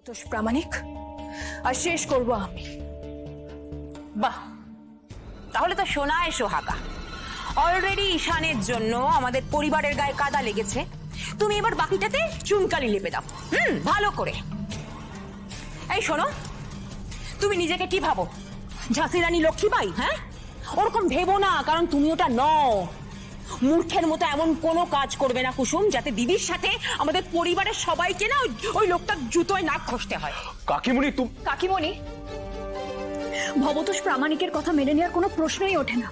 ভবতোষ প্রামাণিক আর শেষ করব আমি। বাহ, তাহলে তো সোনায় সোহাগা। অলরেডি ঈশানের জন্য আমাদের পরিবারের গায়ে কাদা লেগেছে, তুমি এবার বাকিটাতে চুনকালি লেপে দাও। ভালো করে। এই শোনো, তুমি নিজেকে কি ভাবো, ঝাঁসি রানী লক্ষ্মীবাই? হ্যাঁ, ওরকম ভেবো না, কারণ তুমি ওটা নও। মূর্খের মতো এমন কোনো কাজ করবে না কুসুম, যাতে দিদির সাথে আমাদের পরিবারের সবাইকে না ওই লোকটার জুতোয় নাক ঘষতে হয়। কাকিমণি তুমি কাকিমণি, ভবতোষ প্রামাণিকের কথা মেনে নেওয়ার কোনো প্রশ্নই ওঠে না।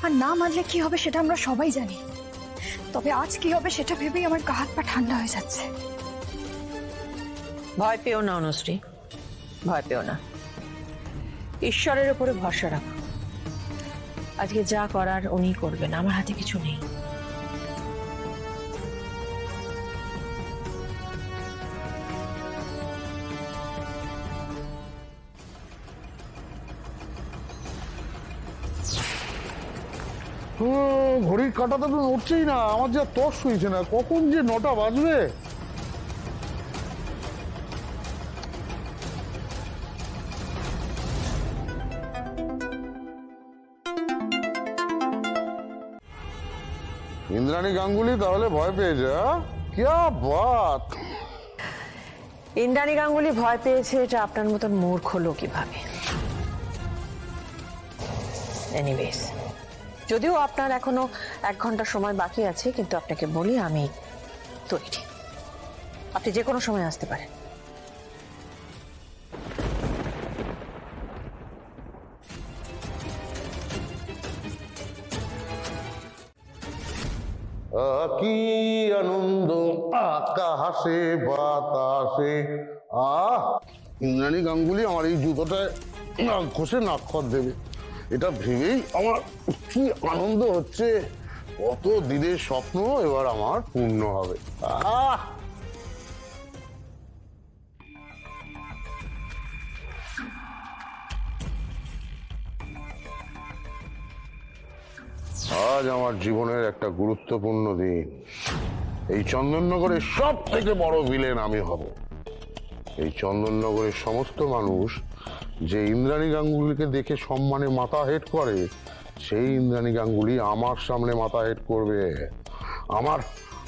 আর না মানলে কি হবে সেটা আমরা সবাই জানি, তবে আজ কি হবে সেটা ভেবেই আমার গা হাত পা ঠান্ডা হয়ে যাচ্ছে। ভয় পেও না অনুশ্রী, ভয় পেও না। ঈশ্বরের উপরে ভরসা রাখো। আজকে যা করার উনি করবেন, আমার হাতে কিছু নেই। ঘড়ির কাঁটাটা তো নড়ছেই না, আমার যা তস হয়েছে না, কখন যে 9টা বাজবে। ইন্দ্রাণী গাঙ্গুলি তাহলে ভয় পেয়েছে? क्या बात! ইন্দ্রাণী গাঙ্গুলি ভয় পেয়েছে এটা আপনার মতন মূর্খ লোকই ভাবে। এনিওয়েজ, যদিও আপনার এখনো 1 ঘন্টা সময় বাকি আছে, কিন্তু আপনাকে বলি আমি তৈরি। আপনি যে কোনো সময় আসতে পারেন। কি আনন্দ আকাশে বাতাসে। ইন্দ্রাণী গাঙ্গুলি আমার এই জুতোটায় নাক ঘষে নাক্ষর দেবে, এটা ভেবেই আমার কি আনন্দ হচ্ছে। কত দিনের স্বপ্ন এবার আমার পূর্ণ হবে। আজ আমার জীবনের একটা গুরুত্বপূর্ণ দিন। এই চন্দননগরের সব থেকে বড় ভিলেন আমি হব। এই চন্দননগরের সমস্ত মানুষ যে ইন্দ্রাণী গাঙ্গুলিকে দেখে সম্মানে মাথা হেট করে, সেই ইন্দ্রাণী গাঙ্গুলি আমার সামনে মাথা হেট করবে।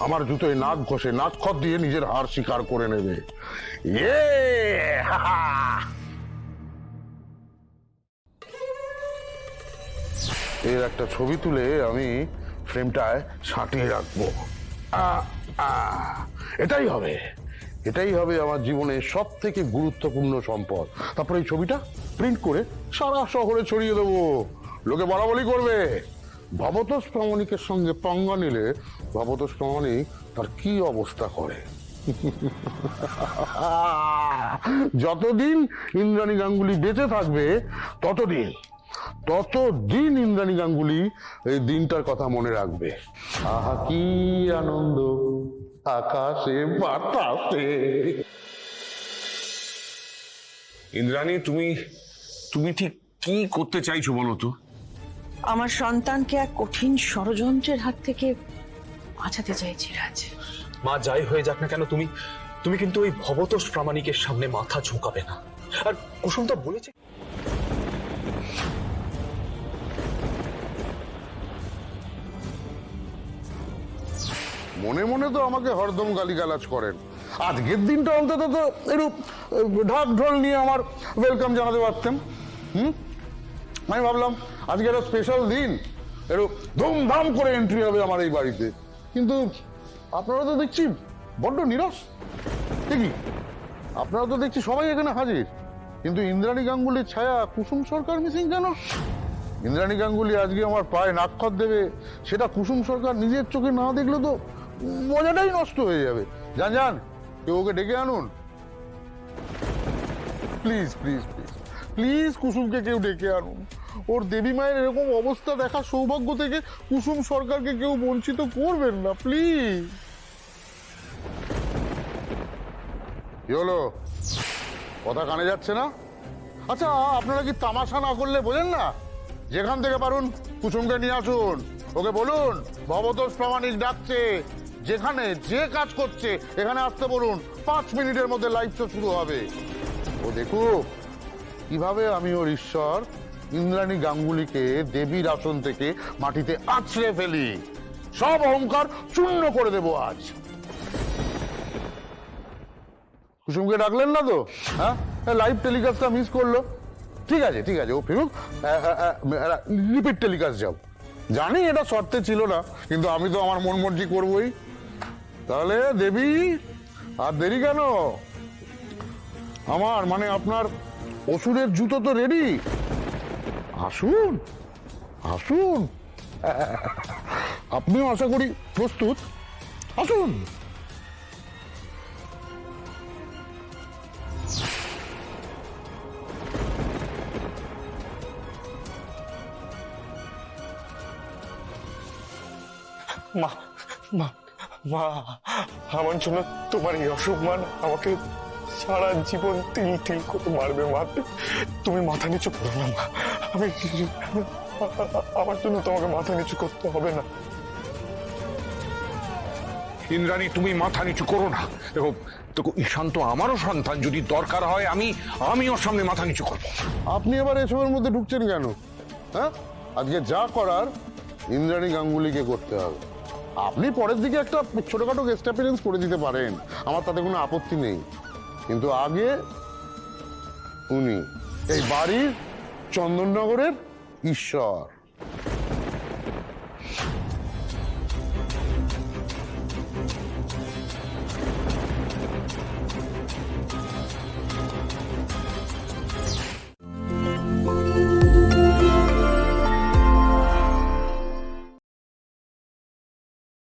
আমার জুতোয় নাক ঘষে নাক্ষর দিয়ে নিজের হার স্বীকার করে নেবে। এর একটা ছবি তুলে আমি ফ্রেমটায় সাঁটিয়ে রাখবো। এটাই হবে আমার জীবনের সব থেকে গুরুত্বপূর্ণ সম্পদ। তারপরে এই ছবিটা প্রিন্ট করে সারা শহরে ছড়িয়ে দেবো। লোকে বলাবলি করবে, ভবতোষ প্রামাণিকের সঙ্গে পাঙ্গা নিলে ভবতোষ প্রামাণিক তার কি অবস্থা করে। যতদিন ইন্দ্রাণী গাঙ্গুলি বেঁচে থাকবে ততদিন ইন্দ্রাণী গাঙ্গুলি এই দিনটার কথা মনে রাখবে। আহা কি আনন্দ আকাশে বাতাসে। ইন্দ্রাণী তুমি ঠিক কি করতে চাইছো বলো তো? আমার সন্তানকে এক কঠিন ষড়যন্ত্রের হাত থেকে বাঁচাতে চাইছি রাজ। মা, যাই হয়ে যাক না কেন, তুমি কিন্তু ওই ভবতোষ প্রামাণিকের সামনে মাথা ঝুঁকাবে না। আর কুসুম তো বলেছে, মনে মনে তো আমাকে হরদম গালিগালাজ করেন। আজকের দিনটা অন্তত তো একটু ঢাক ঢোল নিয়ে আমার ওয়েলকাম জানাতে পারতেন। আমি ভাবলাম আজকে একটা স্পেশাল দিন, একটু ধুমধাম করে এন্ট্রি হবে আমার এই বাড়িতে। কিন্তু আপনারা তো দেখছি বড্ড নিরস। ঠিকই, আপনারা তো দেখছি সবাই এখানে হাজির, কিন্তু ইন্দ্রাণী গাঙ্গুলির ছায়া কুসুম সরকার মিসিং কেন? ইন্দ্রাণী গাঙ্গুলি আজকে আমার পায়ে নাক্ষর দেবে, সেটা কুসুম সরকার নিজের চোখে না দেখলে তো মজাটাই নষ্ট হয়ে যাবে। যান কেউ ওকে ডেকে আনুন, প্লিজ প্লিজ প্লিজ প্লিজ কুসুমকে কেউ ডেকে আনুন। ওর দেবী মায়ের এরকম অবস্থা দেখার সৌভাগ্য থেকে কুসুম সরকারকে কেউ বঞ্চিত করবেন না, প্লিজ। কি হলো, কথা কানে যাচ্ছে না? আচ্ছা, আপনারা কি তামাশা না করলে বোঝেন না? যেখান থেকে পারুন কুসুমকে নিয়ে আসুন, ওকে বলুন ভবতোষ প্রামাণিক ডাকছে, যেখানে যে কাজ করছে এখানে আসতে বলুন, 5 মিনিটের মধ্যে লাইভ শো শুরু হবে। ও দেখুক কিভাবে আমি ওর ঈশ্বর ইন্দ্রাণী গাঙ্গুলিকে দেবীর আসন থেকে মাটিতে আছড়ে ফেলি, সব অহংকার চূর্ণ করে দেব আজ। কুসুমকে ডাকলেন না তো? হ্যাঁ, লাইভ টেলিকাস্টটা মিস করলো। ঠিক আছে ঠিক আছে, ও ফিরুক, রিপিট টেলিকাস্ট যাও। জানি এটা শর্তে ছিল না, কিন্তু আমি তো আমার মন মর্জি করবোই। তাহলে দেবী আর দেরি কেন? আমার মানে আপনার অসুরের জুতো তো রেডি, আসুন আসুন। আপনিও আশা করি প্রস্তুত, আসুন। মা মা মা, আমার জন্য তোমার এই অসম্মান আমাকে সারা জীবন তিল তিল করে মারবে। মা, তুমি মাথা নিচু করো না মা। আমি আমার জন্য তোমাকে মাথা নিচু করতে হবে না। ইন্দ্রাণী, তুমি মাথা নিচু করো না। দেখো দেখো, ঈশান তো আমারও সন্তান, যদি দরকার হয় আমি ওর সামনে মাথা নিচু করবো। আপনি এবার এসবের মধ্যে ঢুকছেন কেন? হ্যাঁ, আজকে যা করার ইন্দ্রাণী গাঙ্গুলিকে করতে হবে। আপনি পরের দিকে একটা ছোটখাটো গেস্ট অ্যাপিয়ারেন্স করে দিতে পারেন, আমার তাতে কোনো আপত্তি নেই, কিন্তু আগে উনি এই বাড়ির চন্দননগরের ঈশ্বর।